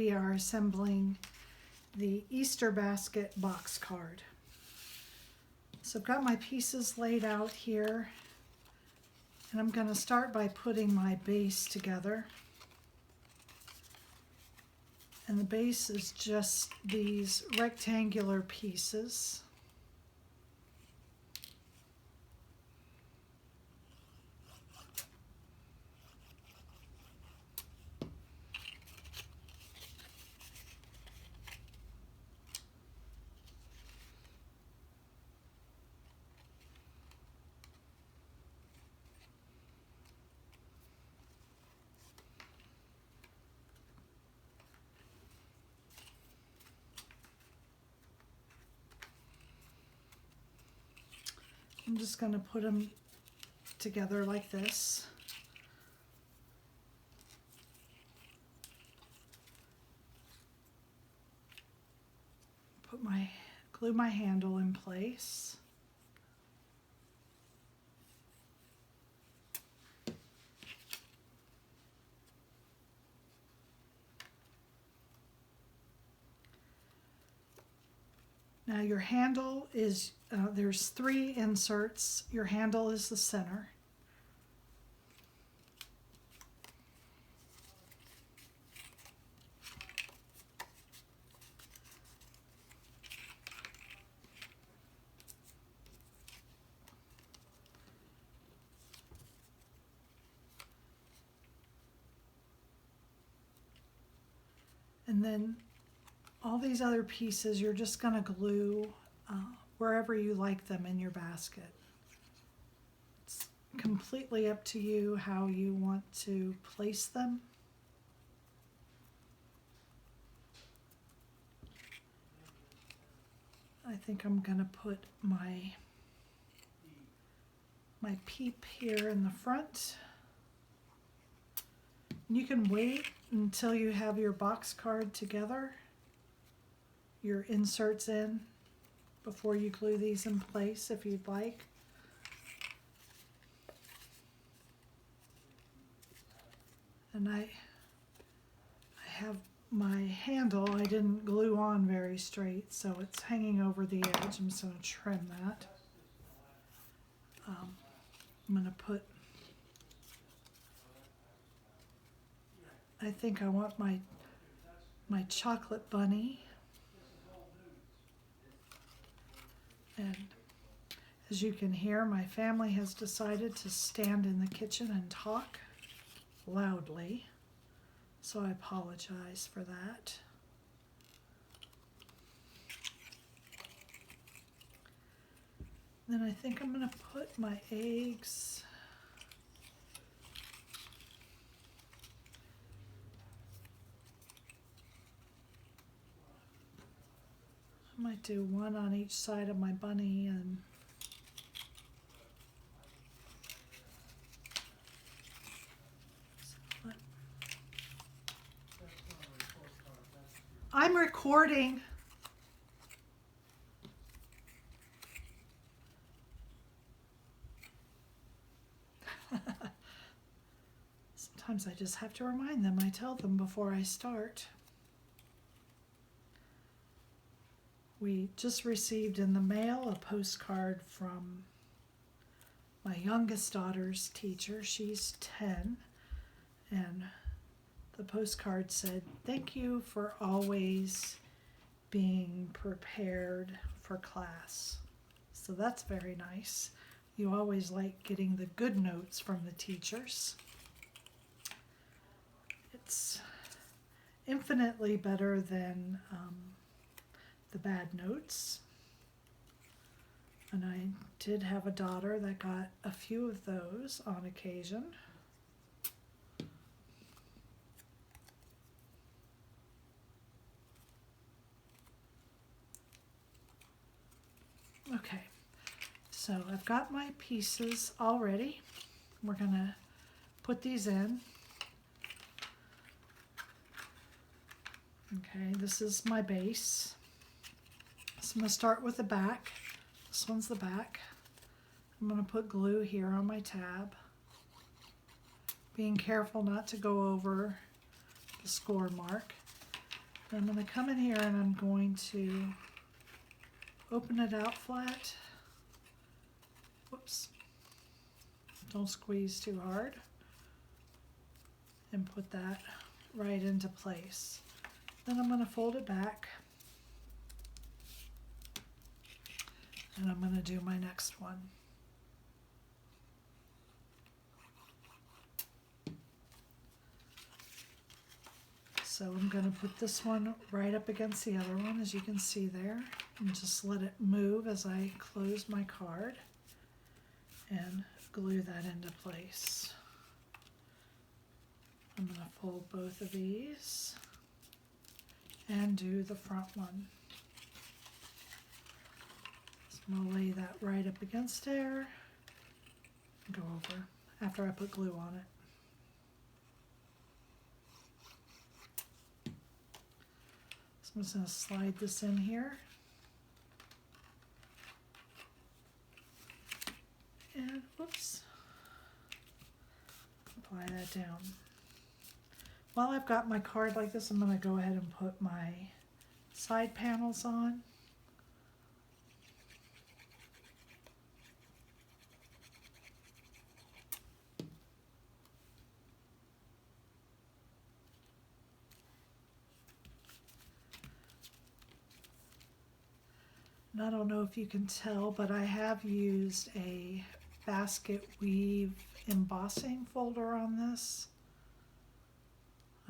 We are assembling the Easter basket box card. So I've got my pieces laid out here, and I'm going to start by putting my base together. And the base is just these rectangular pieces. I'm just going to put them together like this. Glue my handle in place. Now your handle is, there's 3 inserts. Your handle is the center. And then all these other pieces you're just going to glue wherever you like them in your basket. It's completely up to you how you want to place them. I think I'm going to put my peep here in the front. You can wait until you have your box card together, your inserts in, before you glue these in place if you'd like. And I have my handle, I didn't glue on very straight, so it's hanging over the edge. I'm just going to trim that. I'm going to put, I think I want my chocolate bunny. And as you can hear, my family has decided to stand in the kitchen and talk loudly, so I apologize for that. Then I think I'm going to put my eggs I might do one on each side of my bunny and I'm recording. Sometimes I just have to remind them. I tell them before I start. We just received in the mail a postcard from my youngest daughter's teacher. She's 10, and the postcard said, "Thank you for always being prepared for class." So that's very nice. You always like getting the good notes from the teachers. It's infinitely better than the bad notes. And I did have a daughter that got a few of those on occasion. Okay, so I've got my pieces all ready. We're gonna put these in. Okay, this is my base. So I'm going to start with the back. This one's the back. I'm going to put glue here on my tab. Being careful not to go over the score mark. I'm going to come in here and I'm going to open it out flat. Whoops. Don't squeeze too hard. And put that right into place. Then I'm going to fold it back. And I'm going to do my next one. So I'm going to put this one right up against the other one, as you can see there, and just let it move as I close my card and glue that into place. I'm going to fold both of these and do the front one. So I'm going to lay that right up against there and go over after I put glue on it. So I'm just going to slide this in here. And whoops, apply that down. While I've got my card like this, I'm going to go ahead and put my side panels on. And I don't know if you can tell, but I have used a basket weave embossing folder on this.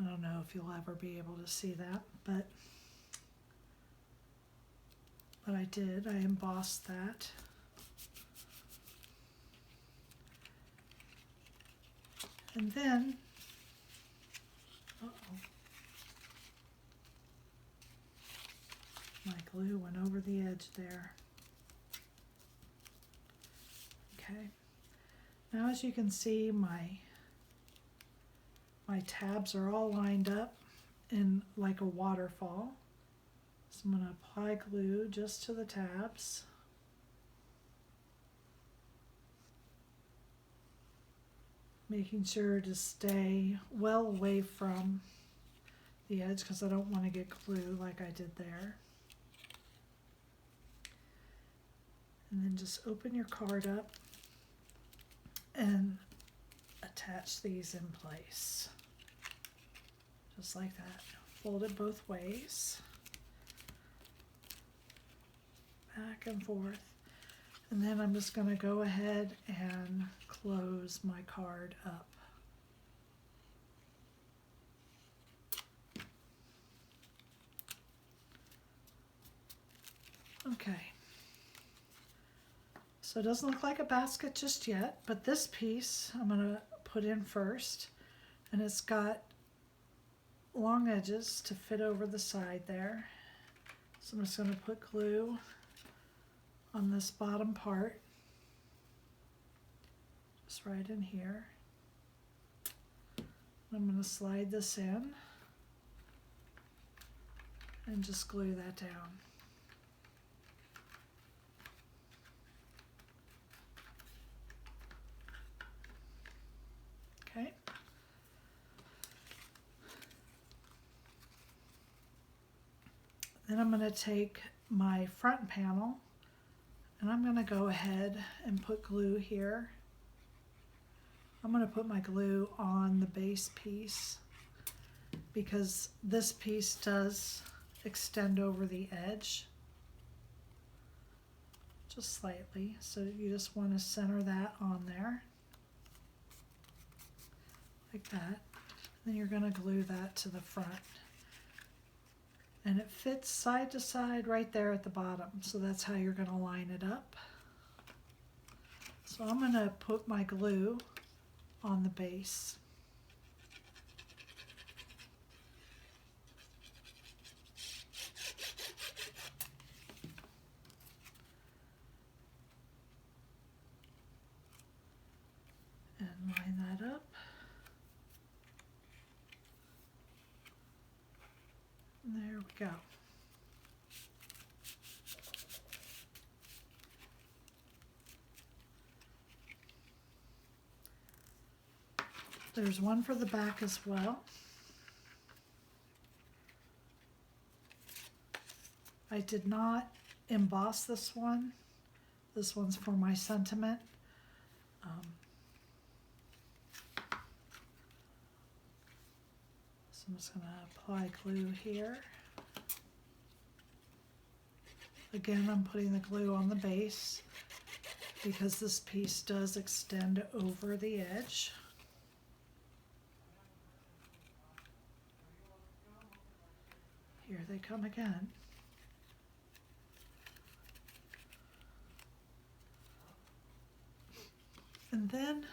I don't know if you'll ever be able to see that, but I did. I embossed that. And then, my glue went over the edge there. Okay. Now as you can see, my tabs are all lined up in like a waterfall. So I'm going to apply glue just to the tabs. Making sure to stay well away from the edge because I don't want to get glue like I did there. And then just open your card up and attach these in place. Just like that. Fold it both ways. Back and forth. And then I'm just going to go ahead and close my card up. Okay. So it doesn't look like a basket just yet, but this piece I'm going to put in first, and it's got long edges to fit over the side there. So I'm just going to put glue on this bottom part, just right in here. I'm going to slide this in and just glue that down. Okay. Then I'm going to take my front panel and I'm going to go ahead and put glue here. I'm going to put my glue on the base piece because this piece does extend over the edge just slightly. So you just want to center that on there. Like that. Then you're going to glue that to the front. And it fits side to side right there at the bottom. So that's how you're going to line it up. So I'm going to put my glue on the base. And line that up. There we go. There's one for the back as well. I did not emboss this one. This one's for my sentiment. So I'm just going to apply glue here. Again, I'm putting the glue on the base because this piece does extend over the edge. Here they come again. And then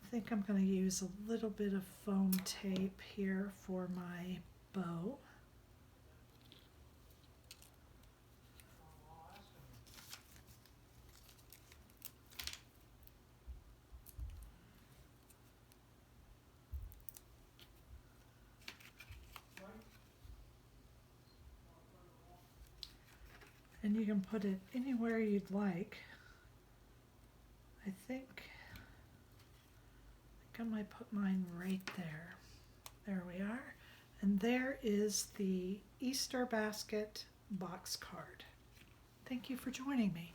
I think I'm going to use a little bit of foam tape here for my bow. And you can put it anywhere you'd like. I think I might put mine right there. There we are. And there is the Easter basket box card. Thank you for joining me.